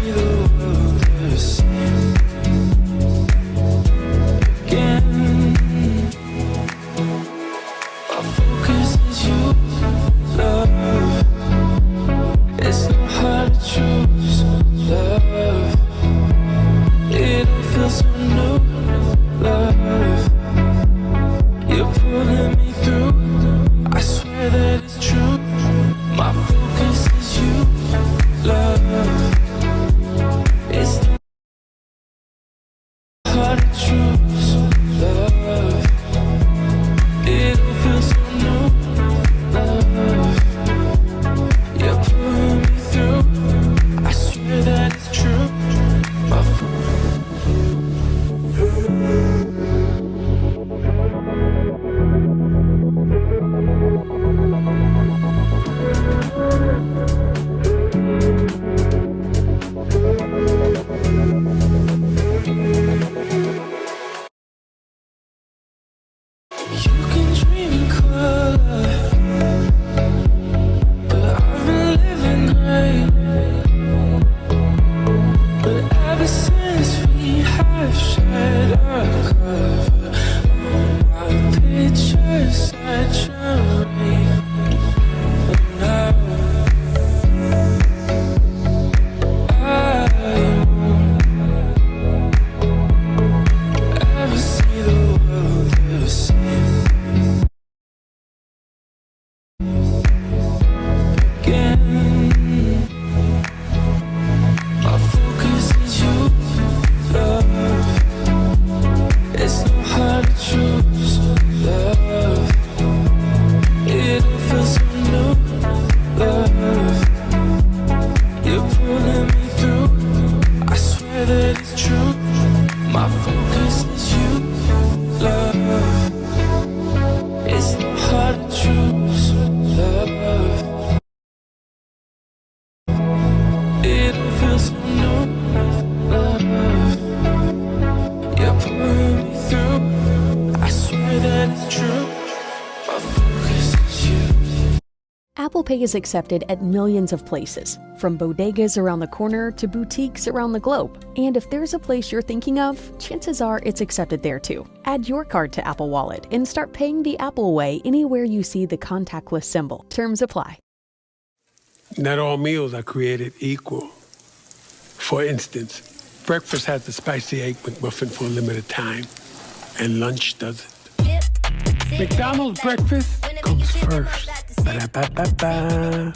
See the world the same. that it's true. My focus is you, love. It's hard to choose, love. It feels so new, love. You're pulling me through. I swear that it's true. My focus is you. Apple Pay is accepted at millions of places, from bodegas around the corner to boutiques around the globe. And if there's a place you're thinking of, chances are it's accepted there too. Add your card to Apple Wallet and start paying the Apple way anywhere you see the contactless symbol. Terms apply. Not all meals are created equal. For instance, breakfast has the spicy egg McMuffin for a limited time, and lunch doesn't. McDonald's breakfast comes first. Ba-da-ba-ba-ba.